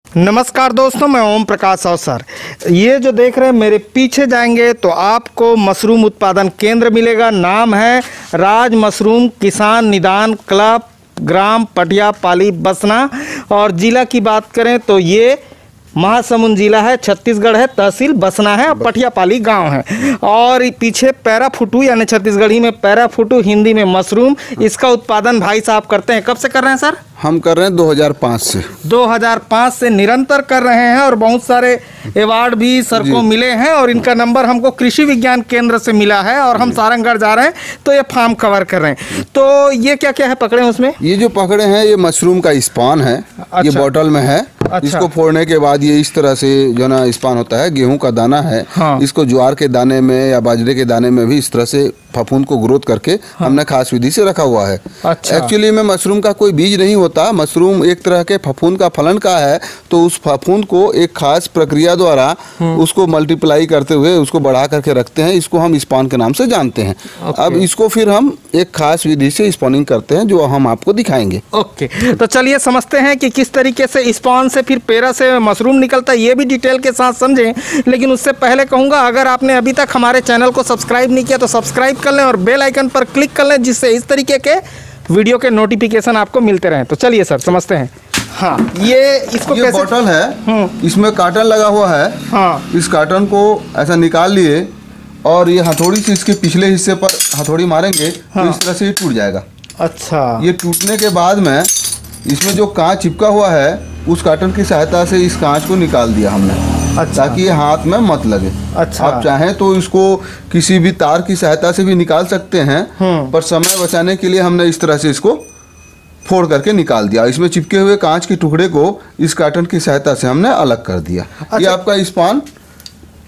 नमस्कार दोस्तों, मैं ओम प्रकाश अवसर। ये जो देख रहे हैं मेरे पीछे जाएंगे तो आपको मशरूम उत्पादन केंद्र मिलेगा। नाम है राज मशरूम किसान निदान क्लब, ग्राम पटियापाली बसना। और ज़िला की बात करें तो ये महासमुंद जिला है, छत्तीसगढ़ है, तहसील बसना है और पटियापाली गांव है। और पीछे पैराफुटू यानी छत्तीसगढ़ी में पैराफुटू, हिंदी में मशरूम, इसका उत्पादन भाई साहब करते हैं। कब से कर रहे हैं सर? हम कर रहे हैं 2005 से। 2005 से निरंतर कर रहे हैं और बहुत सारे अवार्ड भी सर को मिले हैं। और इनका नंबर हमको कृषि विज्ञान केंद्र से मिला है और हम सारंगढ़ जा रहे हैं तो ये फार्म कवर कर रहे हैं। तो ये क्या क्या है पकड़े हैं उसमें? ये जो पकड़े हैं ये मशरूम का स्पान है। अच्छा। ये बॉटल में है। अच्छा। इसको फोड़ने के बाद ये इस तरह से जो ना स्पान होता है, गेहूं का दाना है। हाँ। इसको ज्वार के दाने में या बाजरे के दाने में भी इस तरह से फफूंद को ग्रोथ करके हमने खास विधि से रखा हुआ है। अच्छा। एक्चुअली में मशरूम का कोई बीज नहीं होता, मशरूम एक तरह के फफूंद का फलन का है। तो उस फफूंद को एक खास प्रक्रिया द्वारा उसको मल्टीप्लाई करते हुए उसको बढ़ा करके रखते हैं। इसको हम स्पॉन के नाम से जानते हैं। अब इसको फिर हम एक खास विधि से स्पॉनिंग करते हैं जो हम आपको दिखाएंगे। ओके, तो चलिए समझते हैं कि किस तरीके से स्पॉन से फिर पेरा से मशरूम निकलता है, ये भी डिटेल के साथ समझें। लेकिन उससे पहले कहूँगा, अगर आपने अभी तक हमारे चैनल को सब्सक्राइब नहीं किया तो सब्सक्राइब कर लें और बेल आइकन पर क्लिक कर लें, जिससे इस तरीके के वीडियो के नोटिफिकेशन आपको मिलते रहें। तो चलिए सर समझते हैं। हाँ, ये इसको ये कैसे? बॉटल है, इसमें कार्टन लगा हुआ है। हाँ। इस कार्टन को ऐसा निकाल लिए और ये हथौड़ी से इसके पिछले हिस्से पर हथौड़ी मारेंगे। हाँ। तो इस तरह से ये टूट जाएगा। अच्छा। ये टूटने के बाद में इसमें जो कांच चिपका हुआ है उस कार्टन की सहायता से इस कांच को निकाल दिया हमने। अच्छा। ताकि ये हाथ में मत लगे। अच्छा। आप चाहें तो इसको किसी भी तार की सहायता से भी निकाल सकते हैं, पर समय बचाने के लिए हमने इस तरह से इसको फोड़ करके निकाल दिया। इसमें चिपके हुए कांच के टुकड़े को इस कार्टन की सहायता से हमने अलग कर दिया। अच्छा। ये आपका स्पॉन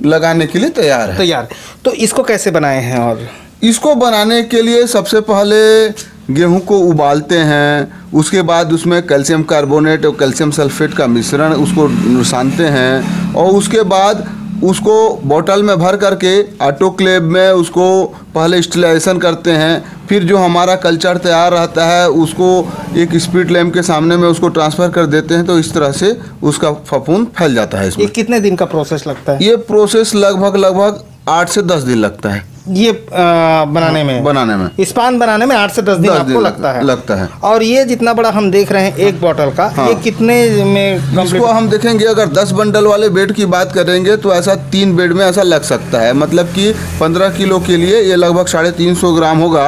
लगाने के लिए तैयार है। तैयार। तो इसको कैसे बनाए हैं? और इसको बनाने के लिए सबसे पहले गेहूं को उबालते हैं, उसके बाद उसमें कैल्शियम कार्बोनेट और कैल्शियम सल्फेट का मिश्रण उसको सानते हैं और उसके बाद उसको बोतल में भर करके ऑटोक्लेव में उसको पहले स्टेरिलाइजेशन करते हैं। फिर जो हमारा कल्चर तैयार रहता है उसको एक स्पीड लैम्प के सामने में उसको ट्रांसफ़र कर देते हैं। तो इस तरह से उसका फफूंद फैल जाता है। इसमें ये कितने दिन का प्रोसेस लगता है? ये प्रोसेस लगभग 8 से 10 दिन लगता है। ये बनाने में स्पान बनाने में 8 से 10 दिन आपको लगता है। और ये जितना बड़ा हम देख रहे हैं एक बोतल का, ये कितने में? इसको हम देखेंगे, अगर 10 बंडल वाले बेड की बात करेंगे तो ऐसा 3 बेड में ऐसा लग सकता है। मतलब कि 15 किलो के लिए ये लगभग 350 ग्राम होगा।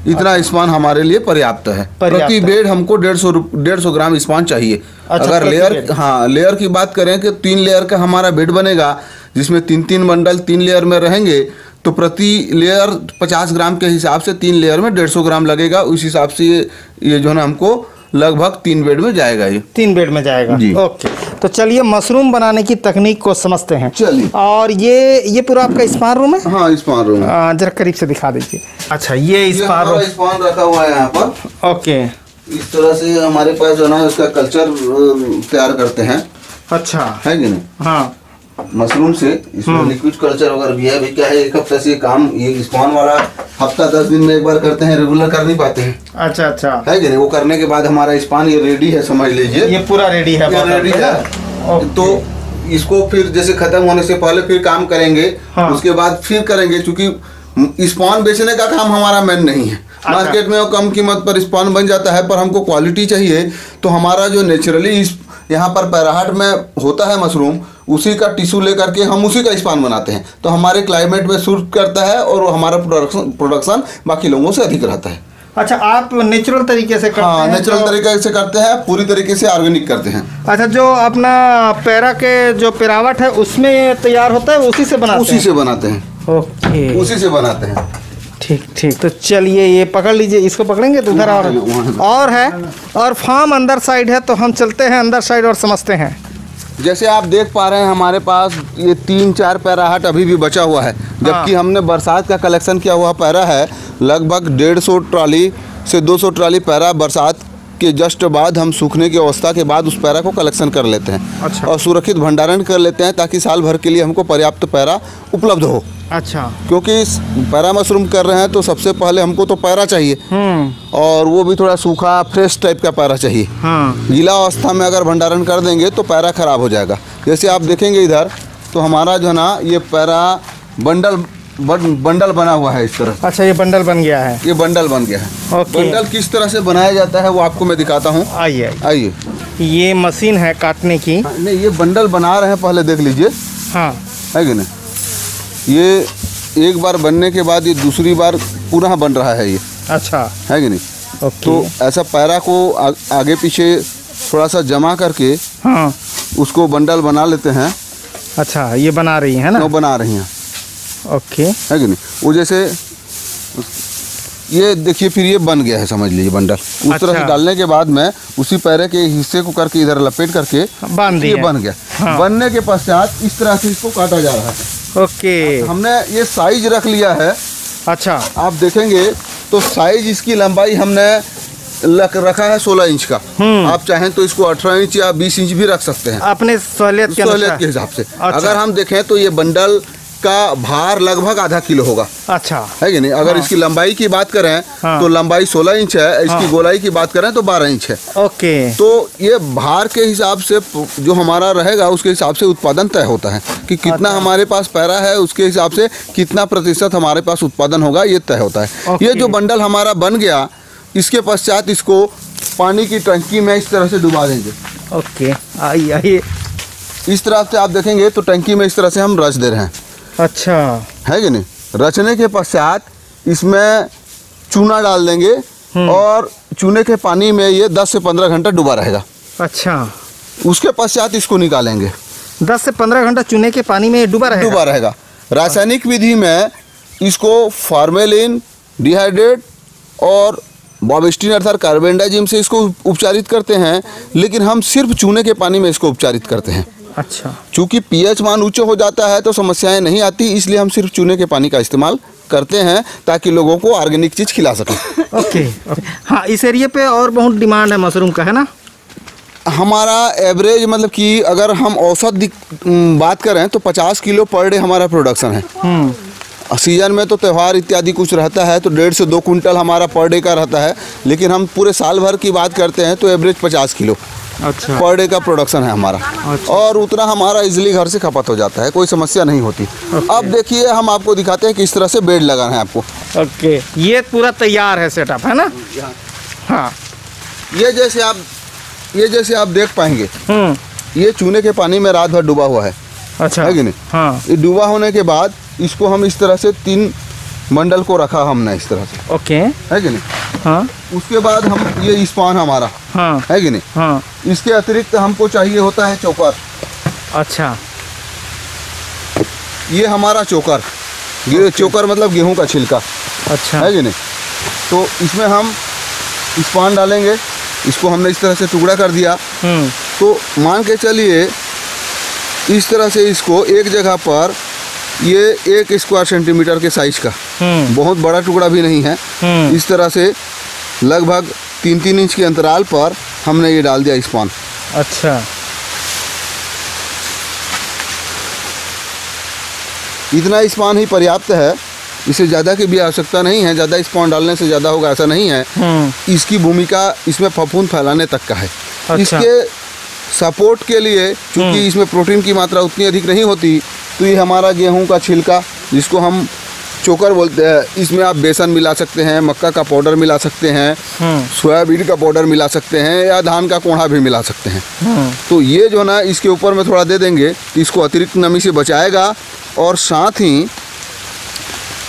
इतना स्पान हमारे लिए पर्याप्त है। प्रति बेड हमको 150 ग्राम स्पान चाहिए। अगर लेयर की बात करें कि 3 लेयर का हमारा बेड बनेगा, जिसमें 3-3 बंडल 3 लेयर में रहेंगे, तो प्रति लेयर 50 ग्राम के हिसाब से 3 लेयर में 150 ग्राम लगेगा। उस हिसाब से ये जो है ना हमको लगभग 3 बेड में जाएगा। ये 3 बेड में जाएगा जी। ओके, तो चलिए मशरूम बनाने की तकनीक को समझते हैं। चलिए। और ये पूरा आपका स्पान रूम है? हाँ, स्पान रूम है। जरा करीब से दिखा दीजिए। अच्छा, ये स्पान रखा हुआ है यहाँ पर। ओके, इस तरह से हमारे पास जो है उसका कल्चर तैयार करते हैं। अच्छा है कि नहीं? हाँ, मशरूम से इसमें लिक्विड कल्चर वगैरह भी है। अभी क्या है, एक हफ्ते से काम ये स्पॉन वाला हफ्ता 10 दिन में एक बार करते हैं, रेगुलर कर नहीं पाते हैं। अच्छा है कि नहीं? वो करने के बाद हमारा स्पॉन ये रेडी है, समझ लीजिए। ये पूरा रेडी है। रेडी है। तो इसको फिर जैसे खत्म होने से पहले फिर काम करेंगे। हाँ। उसके बाद फिर करेंगे, क्योंकि स्पॉन बेचने का काम हमारा मेन नहीं है। मार्केट में वो कम कीमत पर स्पॉन बन जाता है, पर हमको क्वालिटी चाहिए। तो हमारा जो नेचुरली यहाँ पर पैराहाट में होता है मशरूम, उसी का टिश्यू लेकर के हम उसी का स्पान बनाते हैं। तो हमारे क्लाइमेट में सूट करता है और हमारा प्रोडक्शन बाकी लोगों से अधिक रहता है। अच्छा, आप नेचुरल तरीके से करते हैं? हाँ, नेचुरल तरीके से करते हैं, पूरी तरीके से ऑर्गेनिक करते हैं। अच्छा, जो अपना पैरा के जो पेरावट है उसमें तैयार होता है, उसी से बनाते हैं? ओके, उसी से बनाते हैं। ठीक। तो चलिए ये पकड़ लीजिए, इसको पकड़ेंगे तो उधर और है, और फार्म अंदर साइड है। तो हम चलते हैं अंदर साइड और समझते हैं। जैसे आप देख पा रहे हैं हमारे पास ये 3-4 पैराहाट अभी भी बचा हुआ है। जबकि हमने बरसात का कलेक्शन किया हुआ पैरा है। लगभग 150 ट्राली से 200 ट्राली पैरा बरसात के जस्ट बाद हम सूखने की अवस्था के बाद उस पैरा को कलेक्शन कर लेते हैं। अच्छा। और सुरक्षित भंडारण कर लेते हैं ताकि साल भर के लिए हमको पर्याप्त पैरा उपलब्ध हो। अच्छा। क्योंकि पैरा मशरूम कर रहे हैं तो सबसे पहले हमको तो पैरा चाहिए, और वो भी थोड़ा सूखा फ्रेश टाइप का पैरा चाहिए। गीला अवस्था में अगर भंडारण कर देंगे तो पैरा खराब हो जाएगा। जैसे आप देखेंगे इधर तो हमारा जो है ना ये पैरा बंडल बना हुआ है इस तरह। अच्छा, ये बंडल बन गया है। ये बंडल बन गया है। ओके। बंडल किस तरह से बनाया जाता है वो आपको मैं दिखाता हूँ। आइए आइए। ये मशीन है काटने की। नहीं, ये बंडल बना रहे हैं, पहले देख लीजिए। हाँ, है कि नहीं, ये एक बार बनने के बाद ये दूसरी बार पुनः बन रहा है ये। अच्छा, है कि नहीं। ओके। तो ऐसा पैरा को आगे पीछे थोड़ा सा जमा करके हाँ उसको बंडल बना लेते हैं। अच्छा, ये बना रही है ना। वो बना रही हैं। ओके। है कि नहीं। वो जैसे ये देखिए फिर ये बन गया है, समझ लीजिए बंडल। उस तरह से डालने के बाद में उसी पैरे के हिस्से को करके इधर लपेट करके बांध दिया, ये बन गया। हाँ। बनने के पश्चात इस तरह से इसको काटा जा रहा है। ओके। हमने ये साइज रख लिया है। अच्छा, आप देखेंगे तो साइज इसकी लंबाई हमने रखा है 16 इंच का। आप चाहें तो इसको 18 इंच या 20 इंच भी रख सकते हैं अपने सहूलियत के हिसाब से। अच्छा। अगर हम देखें तो ये बंडल का भार लगभग आधा किलो होगा। अच्छा, है कि नहीं। अगर इसकी लंबाई की बात करें तो लंबाई 16 इंच है। इसकी गोलाई की बात करें तो 12 इंच है। ओके। तो ये भार के हिसाब से जो हमारा रहेगा उसके हिसाब से उत्पादन तय होता है कि कितना हमारे पास पैरा है, उसके हिसाब से कितना प्रतिशत हमारे पास उत्पादन होगा ये तय होता है। ये जो बंडल हमारा बन गया, इसके पश्चात इसको पानी की टंकी में इस तरह से डुबा देंगे। ओके। आइए, इस तरह से आप देखेंगे तो टंकी में इस तरह से हम रच दे रहे हैं। अच्छा, है कि नहीं। रचने के पश्चात इसमें चूना डाल देंगे और चूने के पानी में ये 10 से 15 घंटा डूबा रहेगा। अच्छा। उसके पश्चात इसको निकालेंगे। 10 से 15 घंटा चूने के पानी में डूबा रहेगा। रासायनिक विधि में इसको फार्मेलिन, डिहाइड्रेट और बॉबिस्टिन अर्थात कार्बेंडाजिम से इसको उपचारित करते हैं, लेकिन हम सिर्फ चूने के पानी में इसको उपचारित करते हैं। अच्छा। चूँकि पीएच मान उच्च हो जाता है तो समस्याएं नहीं आती, इसलिए हम सिर्फ चूने के पानी का इस्तेमाल करते हैं ताकि लोगों को ऑर्गेनिक चीज़ खिला सकें। ओके। हाँ, इस एरिया पे और बहुत डिमांड है मशरूम का, है ना। हमारा एवरेज मतलब कि अगर हम औसत बात करें तो 50 किलो पर डे हमारा प्रोडक्शन है। सीजन में तो त्यौहार इत्यादि कुछ रहता है तो 1.5 से 2 कुंटल हमारा पर डे का रहता है, लेकिन हम पूरे साल भर की बात करते हैं तो एवरेज 50 किलो अच्छा पर डे का प्रोडक्शन है हमारा। अच्छा। और उतना हमारा इजीली घर से खपत हो जाता है, कोई समस्या नहीं होती। अब देखिए हम आपको दिखाते हैं किस तरह से बेड लगाना है आपको। ओके। ये पूरा तैयार है सेटअप, है ना। हाँ, ये जैसे आप देख पाएंगे ये चूने के पानी में रात भर डूबा हुआ है। अच्छा, है कि नहीं। हाँ। ये डूबा होने के बाद इसको हम इस तरह से 3 मंडल को रखा हमने इस तरह से। ओके। है कि नहीं। हाँ। उसके बाद हम ये स्पान हमारा। हाँ। है कि नहीं। हाँ। इसके अतिरिक्त हमको चाहिए होता है चोकर। अच्छा। ये हमारा चोकर, ये चोकर मतलब गेहूं का छिलका। अच्छा। है कि नहीं। तो इसमें हम स्पान डालेंगे। इसको हमने इस तरह से टुकड़ा कर दिया। तो मान के चलिए इस तरह से इसको एक जगह पर ये 1 स्क्वायर सेंटीमीटर के साइज का, बहुत बड़ा टुकड़ा भी नहीं है, इस तरह से लगभग 3-3 इंच के अंतराल पर हमने ये डाल दिया स्पान। अच्छा। इतना स्पान ही पर्याप्त है, इससे ज़्यादा की भी आवश्यकता नहीं है। ज़्यादा स्पान डालने से ज़्यादा होगा ऐसा नहीं है। इसकी भूमिका इसमें फफूंद फैलाने तक का है। अच्छा। इसके सपोर्ट के लिए क्योंकि इसमें प्रोटीन की मात्रा उतनी अधिक नहीं होती, तो ये हमारा गेहूं का छिलका जिसको हम चोकर बोलते हैं, इसमें आप बेसन मिला सकते हैं, मक्का का पाउडर मिला सकते हैं, सोयाबीन का पाउडर मिला सकते हैं या धान का कोढ़ा भी मिला सकते हैं। तो ये जो ना इसके ऊपर में थोड़ा दे देंगे तो इसको अतिरिक्त नमी से बचाएगा और साथ ही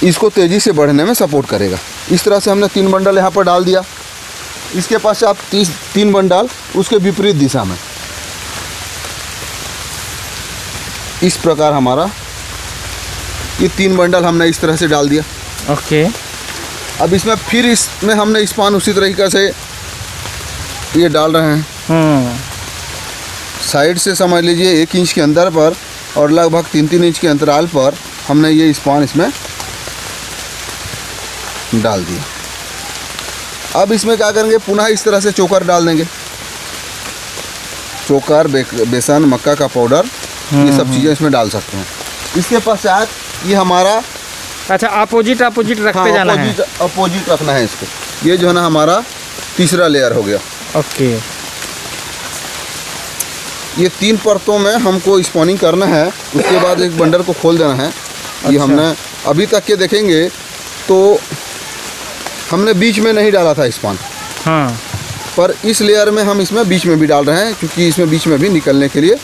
इसको तेज़ी से बढ़ने में सपोर्ट करेगा। इस तरह से हमने 3 बंडल यहाँ पर डाल दिया। इसके पास आप 3 बंडल उसके विपरीत दिशा में इस प्रकार हमारा ये 3 बंडल हमने इस तरह से डाल दिया। ओके। अब इसमें हमने स्पान उसी तरीके से ये डाल रहे हैं। साइड से समझ लीजिए 1 इंच के अंदर पर और लगभग 3-3 इंच के अंतराल पर हमने ये स्पान इसमें डाल दिया। अब इसमें क्या करेंगे, पुनः इस तरह से चोकर डाल देंगे। चोकर, बेसन, मक्का का पाउडर, ये सब चीज़ें इसमें डाल सकते हैं। इसके पश्चात ये हमारा, अच्छा, अपोजिट रखते जाना है। अपोजिट रखना है इसको। ये जो है ना हमारा तीसरा लेयर हो गया। ओके, ये 3 परतों में हमको स्पॉनिंग करना है। उसके बाद एक बंडल को खोल देना है। ये हमने अभी तक के देखेंगे तो हमने बीच में नहीं डाला था स्पॉन, हाँ, पर इस लेयर में हम इसमें बीच में भी डाल रहे हैं, क्योंकि इसमें बीच में भी निकलने के लिए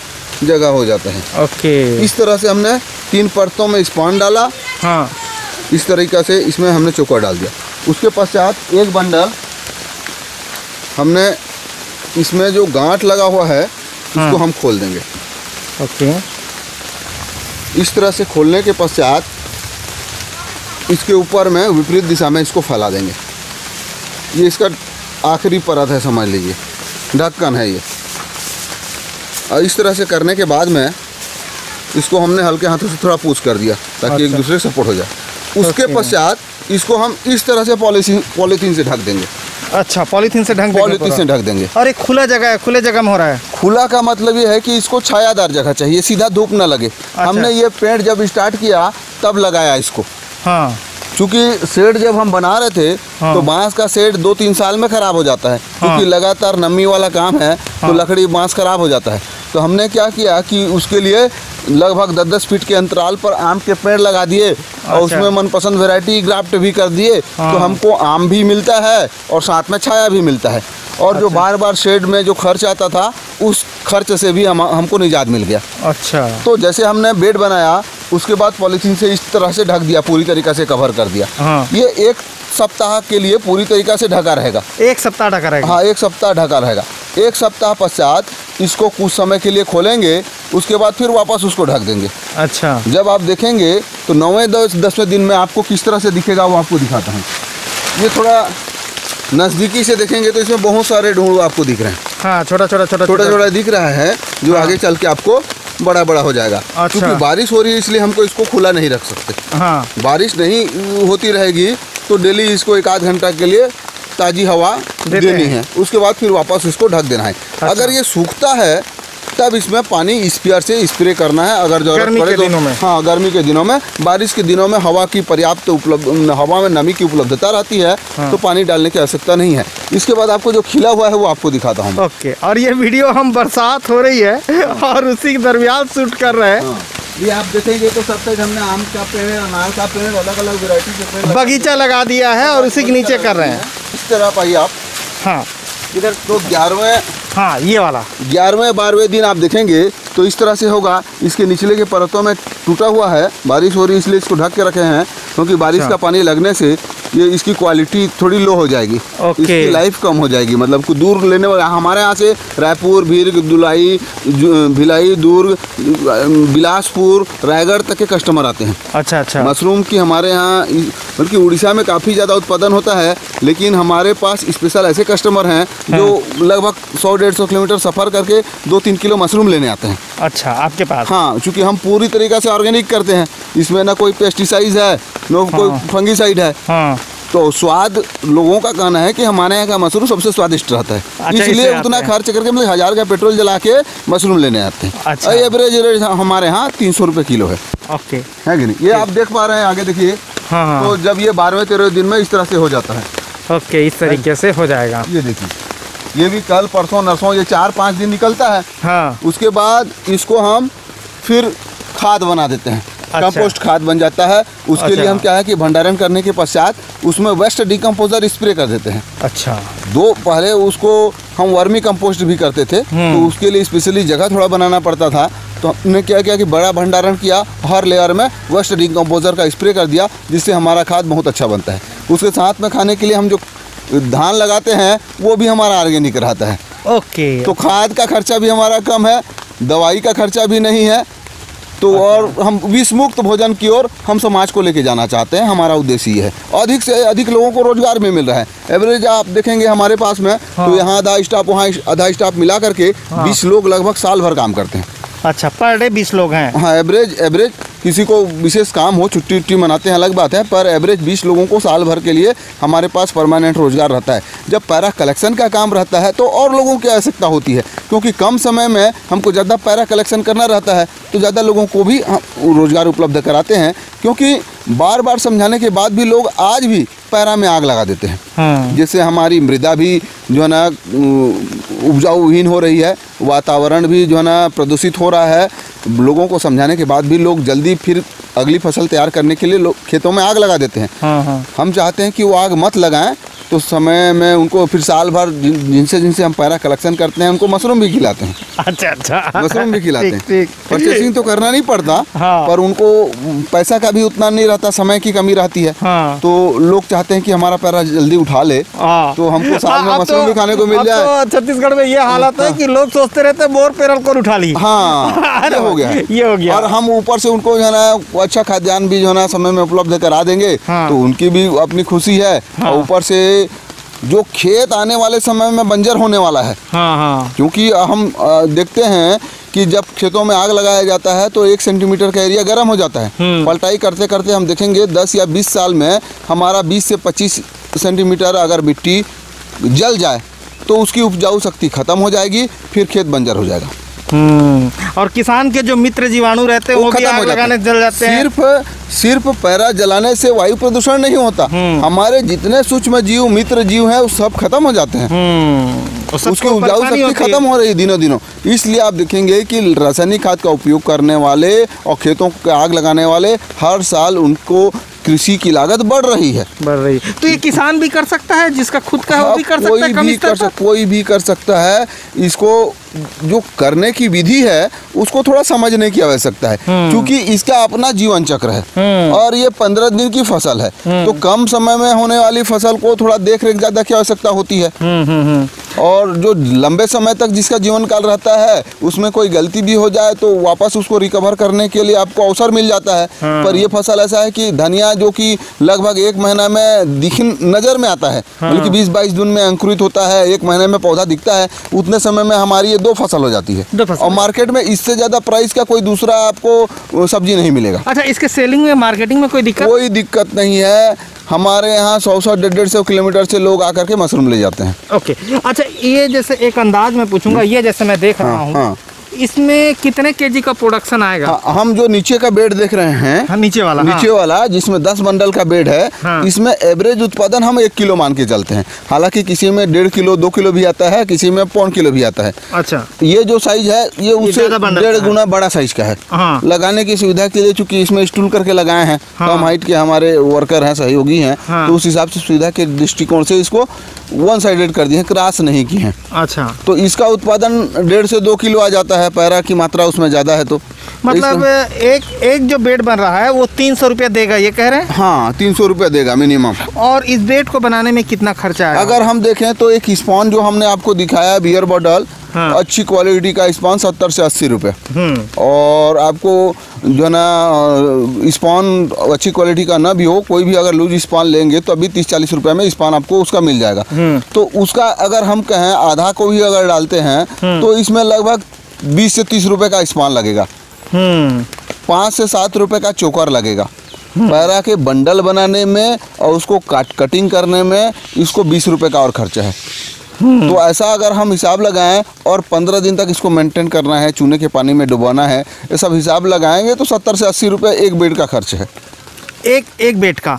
जगह हो जाता है। ओके, इस तरह से हमने 3 परतों में स्पॉन डाला। हाँ, इस तरीक़े से इसमें हमने चोकर डाल दिया। उसके पश्चात एक बंडल हमने इसमें जो गांठ लगा हुआ है इसको हम खोल देंगे। ओके, इस तरह से खोलने के पश्चात इसके ऊपर में विपरीत दिशा में इसको फैला देंगे। ये इसका आखिरी परत है, समझ लीजिए, ढक्कन है ये। और इस तरह से करने के बाद में इसको हमने हल्के हाथों से थोड़ा पुश कर दिया ताकि एक दूसरे से सपोर्ट हो जाए। उसके पश्चात इसको हम इस तरह से पॉलीथीन से ढक देंगे। अच्छा, पॉलीथीन से ढक देंगे। और एक खुला जगह है, खुले जगह में हो रहा है। खुला का मतलब ये है कि इसको छायादार जगह चाहिए, सीधा धूप ना लगे। हमने ये पेड़ जब स्टार्ट किया तब लगाया इसको। हाँ, क्योंकि शेड जब हम बना रहे थे तो बांस का शेड 2-3 साल में ख़राब हो जाता है, क्योंकि लगातार नमी वाला काम है तो लकड़ी बांस ख़राब हो जाता है। तो हमने क्या किया कि उसके लिए लगभग 10-10 फीट के अंतराल पर आम के पेड़ लगा दिए और उसमें मनपसंद वैरायटी ग्राफ्ट भी कर दिए। तो हमको आम भी मिलता है और साथ में छाया भी मिलता है। और जो बार बार शेड में जो खर्च आता था उस खर्च से भी हमको निजात मिल गया। अच्छा, तो जैसे हमने बेड बनाया उसके बाद पॉलीथीन से इस तरह से ढक दिया, पूरी तरीक़ा से कवर कर दिया। हाँ, ये 1 सप्ताह के लिए पूरी तरीक़ा से ढका रहेगा। 1 सप्ताह ढका रहेगा? हाँ, 1 सप्ताह ढका रहेगा। 1 सप्ताह पश्चात इसको कुछ समय के लिए खोलेंगे, उसके बाद फिर वापस उसको ढक देंगे। अच्छा, जब आप देखेंगे तो 9वें-10वें दिन में आपको किस तरह से दिखेगा वो आपको दिखाता हूँ। ये थोड़ा नज़दीकी से देखेंगे तो इसमें बहुत सारे ढूंढ आपको दिख रहे हैं। हाँ, छोटा दिख रहा है, जो आगे चल के आपको बड़ा हो जाएगा। अच्छा, क्योंकि बारिश हो रही है इसलिए हमको इसको खुला नहीं रख सकते। हाँ, बारिश नहीं होती रहेगी तो डेली इसको 1 आध घंटा के लिए ताज़ी हवा देनी है। उसके बाद फिर वापस इसको ढक देना है। अच्छा। अगर ये सूखता है तब इसमें पानी स्प्रेयर से स्प्रे करना है अगर जरूरत पड़े तो। हाँ, गर्मी के दिनों में, बारिश के दिनों में हवा की पर्याप्त हवा में नमी की उपलब्धता रहती है। हाँ। तो पानी डालने की आवश्यकता नहीं है। इसके बाद आपको जो खिला हुआ है वो आपको दिखाता हूँ। ओके, और ये वीडियो हम बरसात हो रही है और उसी के दरमियान शूट कर रहे हैं। हाँ। ये आप देखेंगे तो सब तक हमने आम का पेड़, अनार का पेड़, अलग-अलग वैरायटी के पेड़ बगीचा लगा दिया है और उसी के नीचे कर रहे हैं। इस तरह पाइए आप। हाँ, इधर तो 11वें, हाँ, ये वाला 11वें-12वें दिन आप देखेंगे तो इस तरह से होगा। इसके निचले के परतों में टूटा हुआ है, बारिश हो रही है इसलिए इसको ढक के रखे हैं, क्योंकि बारिश का पानी लगने से ये इसकी क्वालिटी थोड़ी लो हो जाएगी। इसकी लाइफ कम हो जाएगी। मतलब कुछ दूर लेने वाले हमारे यहाँ से रायपुर, भिलाई, दुर्ग, बिलासपुर, रायगढ़ तक के कस्टमर आते हैं। अच्छा। मशरूम की हमारे यहाँ, बल्कि उड़ीसा में काफ़ी ज़्यादा उत्पादन होता है, लेकिन हमारे पास स्पेशल ऐसे कस्टमर हैं जो लगभग 100-150 किलोमीटर सफ़र करके 2-3 किलो मशरूम लेने आते हैं। अच्छा, आपके पास? हाँ, चूँकि हम पूरी तरीक़ा से ऑर्गेनिक करते हैं, इसमें ना कोई पेस्टिसाइड है, न कोई फंगिसाइड है। हाँ। तो स्वाद, लोगों का कहना है कि हमारे यहाँ का मशरूम सबसे स्वादिष्ट रहता है। अच्छा, इसलिए उतना खर्च करके मतलब 1000 का पेट्रोल जला के मशरूम लेने आते हैं। अच्छा। एवरेज रेट हमारे यहाँ 300 रुपये किलो है। ओके, है कि नहीं? ये आप देख पा रहे हैं, आगे देखिए। हाँ। तो जब ये 12वें-13वें दिन में इस तरह से हो जाता है। ओके, इस तरीके से हो जाएगा। ये देखिए, ये भी कल परसों नरसों ये 4-5 दिन निकलता है। हाँ। उसके बाद इसको हम फिर खाद बना देते हैं। अच्छा। कंपोस्ट खाद बन जाता है। उसके लिए हम क्या है कि भंडारण करने के पश्चात उसमें वेस्ट डिकम्पोजर स्प्रे कर देते हैं। अच्छा। पहले उसको हम वर्मी कंपोस्ट भी करते थे, तो उसके लिए स्पेशली जगह थोड़ा बनाना पड़ता था। तो हमने क्या किया कि बड़ा भंडारण किया, हर लेयर में वेस्ट डिकम्पोजर का स्प्रे कर दिया, जिससे हमारा खाद बहुत अच्छा बनता है। उसके साथ में खाने के लिए हम जो धान लगाते हैं वो भी हमारा ऑर्गेनिक रहता है। ओके। तो खाद का खर्चा भी हमारा कम है, दवाई का खर्चा भी नहीं है। तो और हम विष मुक्त भोजन की ओर हम समाज को लेके जाना चाहते हैं। हमारा उद्देश्य ये है। अधिक से अधिक लोगों को रोजगार भी मिल रहा है। एवरेज आप देखेंगे हमारे पास में, तो यहाँ आधा स्टाफ, वहाँ आधा स्टाफ मिला करके 20 लोग लगभग साल भर काम करते हैं। अच्छा, पर डे 20 लोग हैं? हाँ, एवरेज किसी को विशेष काम हो, छुट्टी उट्टी मनाते हैं अलग बात है, पर एवरेज 20 लोगों को साल भर के लिए हमारे पास परमानेंट रोजगार रहता है। जब पैरा कलेक्शन का काम रहता है तो और लोगों की आवश्यकता होती है, क्योंकि कम समय में हमको ज़्यादा पैरा कलेक्शन करना रहता है, तो ज़्यादा लोगों को भी रोजगार उपलब्ध कराते हैं। क्योंकि बार बार समझाने के बाद भी लोग आज भी पैरा में आग लगा देते हैं। जैसे हमारी मृदा भी जो है ना उपजाऊहीन हो रही है, वातावरण भी जो है ना प्रदूषित हो रहा है। लोगों को समझाने के बाद भी लोग जल्दी फिर अगली फसल तैयार करने के लिए लोग खेतों में आग लगा देते हैं। हम चाहते हैं कि वो आग मत लगाएं, तो समय में उनको फिर साल भर जिनसे हम पैरा कलेक्शन करते हैं उनको मशरूम भी खिलाते हैं। अच्छा मशरूम भी खिलाते हैं। परचेसिंग तो करना नहीं पड़ता, पर उनको पैसा का भी उतना नहीं रहता, समय की कमी रहती है। तो लोग चाहते हैं कि हमारा पैरा जल्दी उठा ले, तो हमको साल में मशरूम भी खाने को मिल जाए। तो छत्तीसगढ़ में ये हालत है कि लोग सोचते रहते हैं बोर पेरल को उठा ली। हाँ, ये हो गया। और हम ऊपर से उनको जो है ना अच्छा खाद्यान्न भी जो है ना समय में उपलब्ध करा देंगे, तो उनकी भी अपनी खुशी है। और ऊपर से जो खेत आने वाले समय में बंजर होने वाला है। क्योंकि हम देखते हैं कि जब खेतों में आग लगाया जाता है तो 1 सेंटीमीटर का एरिया गर्म हो जाता है। पलटाई करते करते हम देखेंगे 10 या 20 साल में हमारा 20 से 25 सेंटीमीटर अगर मिट्टी जल जाए तो उसकी उपजाऊ शक्ति खत्म हो जाएगी, फिर खेत बंजर हो जाएगा। और किसान के जो मित्र जीवाणु रहते हैं वो भी आग लगाने जल जाते हैं। सिर्फ पैरा जलाने से वायु प्रदूषण नहीं होता, हमारे जितने सूक्ष्म जीव मित्र जीव हैं वो सब खत्म हो जाते हैं। उसकी उपजाऊ शक्ति खत्म हो रही है दिनों दिनों। इसलिए आप देखेंगे कि रासायनिक खाद का उपयोग करने वाले और खेतों को आग लगाने वाले हर साल उनको कृषि की लागत बढ़ रही है। तो ये किसान भी कर सकता है, जिसका खुद का है वो भी कर सकता है, कोई भी कर सकता है। इसको जो करने की विधि है उसको थोड़ा समझने की आवश्यकता है, क्योंकि इसका अपना जीवन चक्र है और ये 15 दिन की फसल है। तो कम समय में होने वाली फसल को थोड़ा देख रेख ज्यादा की आवश्यकता होती है। और जो लंबे समय तक जिसका जीवन काल रहता है उसमें कोई गलती भी हो जाए तो वापस उसको रिकवर करने के लिए आपको अवसर मिल जाता है। पर ये फसल ऐसा है कि धनिया जो कि लगभग 1 महीना में नजर में आता है, बल्कि 20-22 दिन में अंकुरित होता है, 1 महीने में पौधा दिखता है, उतने समय में हमारी ये 2 फसल हो जाती है। और मार्केट में इससे ज्यादा प्राइस का कोई दूसरा आपको सब्जी नहीं मिलेगा। अच्छा, इसके सेलिंग में मार्केटिंग में कोई दिक्कत नहीं है। हमारे यहाँ 100-150 किलोमीटर से लोग आकर के मशरूम ले जाते हैं। ओके, अच्छा, ये जैसे एक अंदाज में पूछूंगा, ये जैसे मैं देख रहा हूँ, इसमें कितने केजी का प्रोडक्शन आएगा? हम जो नीचे का बेड देख रहे हैं, नीचे वाला जिसमें 10 बंडल का बेड है, इसमें एवरेज उत्पादन हम 1 किलो मान के चलते हैं। हालांकि किसी में 1.5 किलो 2 किलो भी आता है, किसी में 0.25 किलो भी आता है। अच्छा, ये जो साइज है ये उससे 1.5 गुना बड़ा साइज का है। लगाने की सुविधा के लिए चूंकि इसमें स्टूल करके लगाए हैं, कम हाइट के हमारे वर्कर हैं, सहयोगी हैं, तो उस हिसाब से सुविधा के दृष्टिकोण से इसको 1 साइडेड कर दिए हैं, क्रॉस नहीं की है। अच्छा, तो इसका उत्पादन 1.5 से 2 किलो आ जाता है। पैरा की मात्रा उसमें ज्यादा है, तो मतलब एक जो बेड बन रहा है वो 300 रुपया देगा, ये कह रहे हैं? हाँ, 300 रुपया देगा मिनिमम। और इस बेड को बनाने में कितना खर्चा है? अगर हम देखें तो एक स्पॉन जो हमने आपको दिखाया बियर बॉटल, अच्छी क्वालिटी का स्पॉन 70 से 80 रुपये। और आपको जो है ना स्पॉन अच्छी क्वालिटी का ना भी हो, कोई भी अगर लूज स्पॉन लेंगे तो अभी 30-40 रुपये में स्पॉन आपको उसका मिल जाएगा। तो उसका अगर हम कहें आधा को भी अगर डालते हैं तो इसमें लगभग 20 से 30 रुपये का स्पॉन लगेगा। 5 से 7 रुपये का चोकर लगेगा। पैरा के बंडल बनाने में और उसको कटिंग करने में इसको 20 रुपये का और खर्चा है। तो ऐसा अगर हम हिसाब लगाएं और 15 दिन तक इसको मेंटेन करना है, चूने के पानी में डुबाना है, ये सब हिसाब लगाएंगे तो 70 से 80 रुपये एक बेड का खर्च है। एक बेड का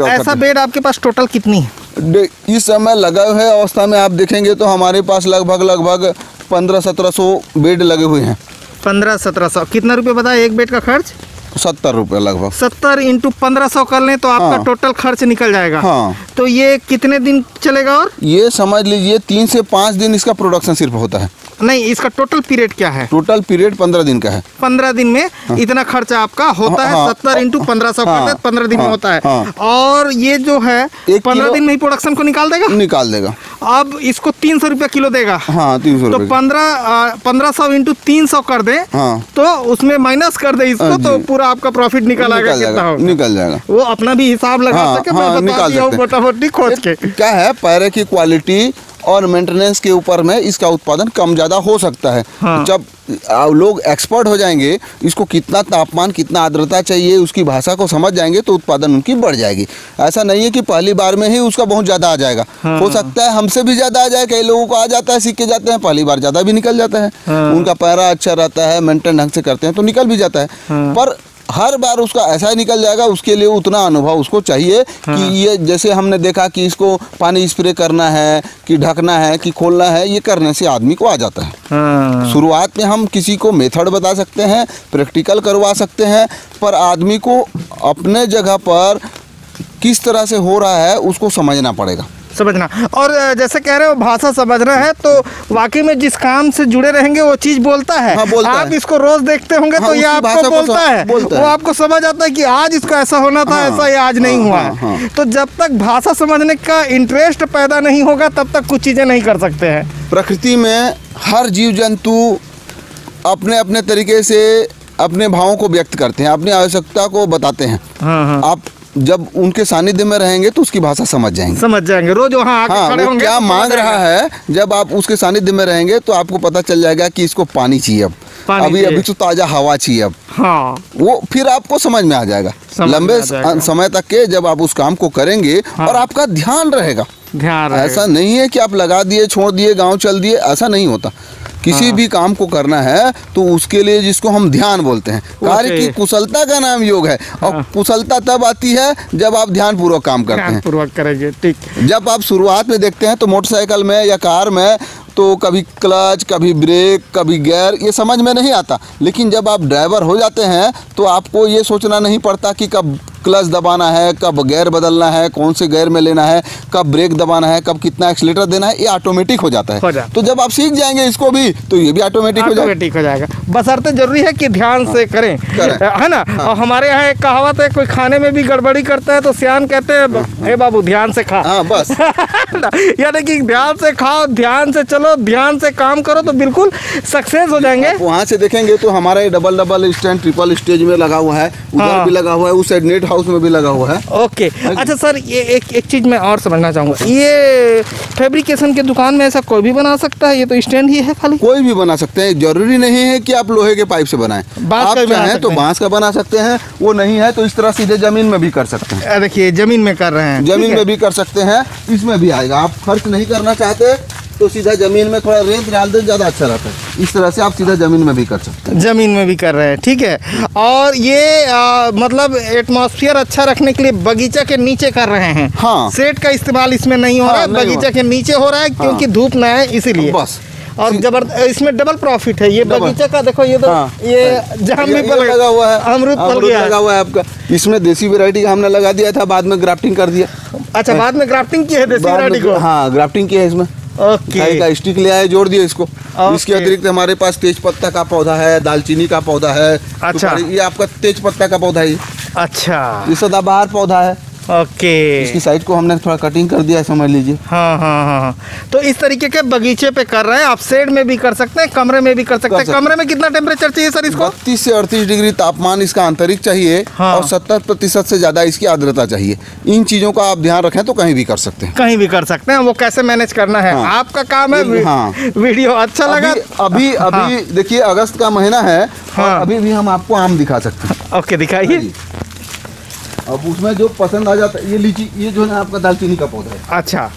ऐसा बेड आपके पास टोटल कितनी है? इस समय लगा हुए अवस्था में आप देखेंगे तो हमारे पास लगभग 1500-1700 बेड लगे हुए हैं। 1500-1700 कितना रुपये बताया एक बेड का खर्च? 70 रुपये लगभग। 70 × 1500 कर लें तो आपका टोटल खर्च निकल जाएगा। तो ये कितने दिन चलेगा? और ये समझ लीजिए 3 से 5 दिन इसका प्रोडक्शन सिर्फ होता है। नहीं, इसका टोटल पीरियड क्या है? टोटल पीरियड 15 दिन का है। 15 दिन में इतना खर्चा आपका होता है। 70 × 1500 कर 15 दिन में होता है। और ये जो है 15 दिन में ही प्रोडक्शन को निकाल देगा। अब इसको 300 रुपया किलो देगा। 300 तो 1500 × 300 कर दे, तो उसमें माइनस कर दे इसको, तो पूरा आपका प्रॉफिट निकल जाएगा। वो अपना भी हिसाब लगा सके, निकाल मोटा-मोटी खोज के। क्या है पैरे की क्वालिटी और मेंटेनेंस के ऊपर में इसका उत्पादन कम ज़्यादा हो सकता है। हाँ। जब लोग एक्सपर्ट हो जाएंगे, इसको कितना तापमान कितना आर्द्रता चाहिए उसकी भाषा को समझ जाएंगे तो उत्पादन उनकी बढ़ जाएगी। ऐसा नहीं है कि पहली बार में ही उसका बहुत ज़्यादा आ जाएगा। हाँ। हो सकता है हमसे भी ज़्यादा आ जाए, कई लोगों को आ जाता है, सीख के जाते हैं, पहली बार ज़्यादा भी निकल जाता है। हाँ। उनका पैरा अच्छा रहता है, मेंटेन ढंग से करते हैं तो निकल भी जाता है। हाँ। पर हर बार उसका ऐसा ही निकल जाएगा, उसके लिए उतना अनुभव उसको चाहिए। हाँ। कि ये जैसे हमने देखा कि इसको पानी स्प्रे करना है कि ढकना है कि खोलना है, ये करने से आदमी को आ जाता है। हाँ। शुरुआत में हम किसी को मेथड बता सकते हैं, प्रैक्टिकल करवा सकते हैं, पर आदमी को अपने जगह पर किस तरह से हो रहा है उसको समझना पड़ेगा, समझना। और जैसे कह रहे हो भाषा समझना है, तो वाकई में जिस काम से जुड़े रहेंगे वो चीज बोलता है। हाँ, बोलता आप है। इसको रोज देखते होंगे हाँ, तो ये उसकी आपको भाषा को बोलता है, बोलता वो है। आपको समझ आता है कि आज इसको ऐसा होना था, हाँ, ऐसा ये आज नहीं हाँ, हुआ हाँ, है। हाँ। तो जब तक भाषा समझने का इंटरेस्ट पैदा नहीं होगा तब तक कुछ चीजें नहीं कर सकते हैं। प्रकृति में हर जीव जंतु अपने अपने तरीके से अपने भावों को व्यक्त करते हैं, अपनी आवश्यकता को बताते हैं। हाँ, हाँ। आप जब उनके सानिध्य में रहेंगे तो उसकी भाषा समझ जाएंगे। समझ जाएंगे, रोज वहाँ आके हाँ, खड़े वो होंगे क्या तो समझ मांग रहा जाएंगे। है, जब आप उसके सानिध्य में रहेंगे तो आपको पता चल जाएगा कि इसको पानी चाहिए, अब पानी अभी चाहिए। अभी तो ताज़ा हवा चाहिए, अब हाँ, वो फिर आपको समझ में आ जाएगा। समझ में लंबे आ जाएगा। समय तक के जब आप उस काम को करेंगे हाँ। और आपका ध्यान रहेगा। ध्यान रहेगा। ऐसा नहीं है कि आप लगा दिए छोड़ दिए गांव चल दिए, ऐसा नहीं होता। किसी भी काम को करना है तो उसके लिए जिसको हम ध्यान बोलते हैं, कार्य की कुशलता का नाम योग है। और कुशलता तब आती है जब आप ध्यान पूर्वक काम करते हैं। पूर्वक करेंगे, ठीक। जब आप शुरुआत में देखते हैं तो मोटरसाइकिल में या कार में तो कभी क्लच, कभी ब्रेक, कभी गियर, ये समझ में नहीं आता। लेकिन जब आप ड्राइवर हो जाते हैं तो आपको ये सोचना नहीं पड़ता कि कब क्लच दबाना है, कब गियर बदलना है, कौन से गियर में लेना है, कब ब्रेक दबाना है, कब कितना एक्सीलेटर देना है, ये ऑटोमेटिक हो जाता है। तो जब आप सीख जाएंगे इसको भी तो ये भी ऑटोमेटिक हो जाएगा। बसरते जरूरी है कि ध्यान से करें, है ना। और हमारे यहाँ एक कहावत है, कोई खाने में भी गड़बड़ी करता है तो सियान कहते हैं, हे बाबू ध्यान से खा। हाँ, बस। यानी कि ध्यान से खाओ, ध्यान से चलो, ध्यान से काम करो तो बिल्कुल सक्सेस हो जाएंगे। वहाँ से देखेंगे तो हमारा ये डबल स्टैंड ट्रिपल स्टेज में लगा हुआ है, उधर भी लगा हुआ है, उस साइड नेट हाउस में भी लगा हुआ है। ओके, अच्छा सर, ये एक चीज़ मैं और समझना चाहूँगा, ये फैब्रिकेशन के दुकान में ऐसा कोई भी बना सकता है? ये तो स्टैंड ही है खाली। कोई भी बना सकते हैं, जरूरी नहीं है कि आप लोहे के पाइप से बनाएं। आप चाहें तो बांस का बना सकते हैं, वो नहीं है तो इस तरह सीधे जमीन में भी कर सकते हैं। देखिए जमीन में कर रहे हैं, जमीन में भी कर सकते हैं, इसमें भी आएगा। आप खर्च नहीं करना चाहते तो सीधा जमीन में थोड़ा रेत डाल दे, ज़्यादा अच्छा रहता है। इस तरह से आप सीधा जमीन में भी कर सकते हैं। जमीन में भी कर रहे हैं, ठीक है। और ये मतलब एटमॉस्फेयर अच्छा रखने के लिए बगीचा के नीचे कर रहे हैं। हाँ, सेट का इस्तेमाल इसमें नहीं हो रहा है, बगीचा के नीचे हो रहा है क्योंकि धूप ना है इसीलिए। बस। और इसमें डबल प्रॉफिट है। ये बगीचा का देखो, ये तो ये जाम भी लगा हुआ है, अमरूद फल गया लगा हुआ है आपका। इसमें देसी वैरायटी का हमने लगा दिया था, बाद में ग्राफ्टिंग कर दिया। अच्छा, बाद में ग्राफ्टिंग की है देसी वैरायटी को? हाँ, ग्राफ्टिंग की है इसमें। ओके, का स्टिक ले आए, जोड़ दिया इसको। इसके अतिरिक्त हमारे पास तेज पत्ता का पौधा है, दालचीनी का पौधा है। अच्छा, ये आपका तेज पत्ता का पौधा है। अच्छा, ये सदाबहार पौधा है। ओके, इसकी साइड को हमने थोड़ा कटिंग कर दिया है, समझ लीजिए। हाँ हाँ हाँ। तो इस तरीके के बगीचे पे कर रहे हैं आप, शेड में भी कर सकते हैं, कमरे में भी कर सकते हैं। कमरे में कितना टेम्परेचर चाहिए सर इसको? 32 से 38 डिग्री तापमान इसका आंतरिक चाहिए। हाँ। और 70% से ज्यादा इसकी आर्द्रता चाहिए। इन चीजों का आप ध्यान रखें तो कहीं भी कर सकते हैं। कहीं भी कर सकते हैं, वो कैसे मैनेज करना है आपका काम है। हाँ। वीडियो अच्छा लगा? अभी देखिए अगस्त का महीना है और अभी भी हम आपको आम दिखा सकते हैं। ओके, दिखाइए। अब उसमें जो पसंद आ जाता है, ये लीची, ये जो है ना आपका दालचीनी का पौधा है। अच्छा,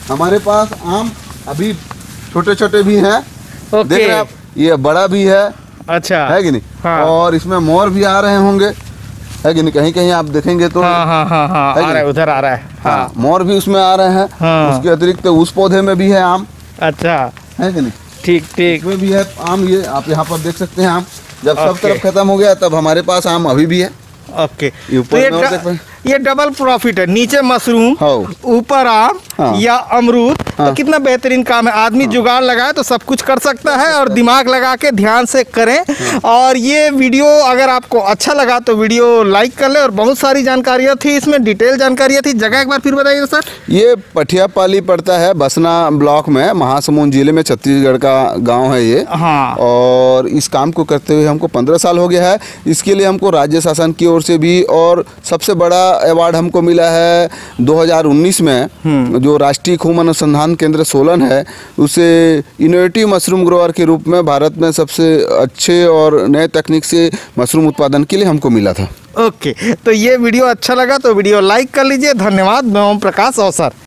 हमारे पास आम अभी छोटे छोटे भी हैं। ओके, देख रहे हैं आप, ये बड़ा भी है। अच्छा, है कि नहीं? हाँ। और इसमें मोर भी आ रहे होंगे, है कि नहीं? कहीं कहीं आप देखेंगे तो हाँ हाँ हाँ हाँ, आ रहा है, उधर आ रहा है। हाँ, मोर भी उसमें आ रहे हैं। हाँ। उसके अतिरिक्त उस पौधे में भी है आम। अच्छा, है कि नहीं? ठीक ठीक, इसमें भी है आम। ये आप यहाँ पर देख सकते हैं आम। जब सब तरफ खत्म हो गया तब हमारे पास आम अभी भी है। ओके, तो ये डबल प्रॉफिट है, नीचे मशरूम, ऊपर आम या अमरूद। तो कितना बेहतरीन काम है। आदमी जुगाड़ लगाए तो सब कुछ कर सकता है, और दिमाग लगा के ध्यान से करें। और ये वीडियो अगर आपको अच्छा लगा तो वीडियो लाइक कर ले। और बहुत सारी जानकारियाँ थी इसमें, डिटेल जानकारियाँ थी। जगह एक बार फिर बताइए सर। ये पठियापाली पड़ता है बसना ब्लॉक में, महासमुंद जिले में, छत्तीसगढ़ का गाँव है ये। हाँ, और इस काम को करते हुए हमको 15 साल हो गया है। इसके लिए हमको राज्य शासन की ओर से भी और सबसे बड़ा अवार्ड हमको मिला है 2019 में, जो राष्ट्रीय खून अनुसंधान केंद्र सोलन है, उसे इनोवेटिव मशरूम ग्रोअर के रूप में भारत में सबसे अच्छे और नए तकनीक से मशरूम उत्पादन के लिए हमको मिला था। ओके, तो ये वीडियो अच्छा लगा तो वीडियो लाइक कर लीजिए। धन्यवाद। मैं ओम प्रकाश अवसर।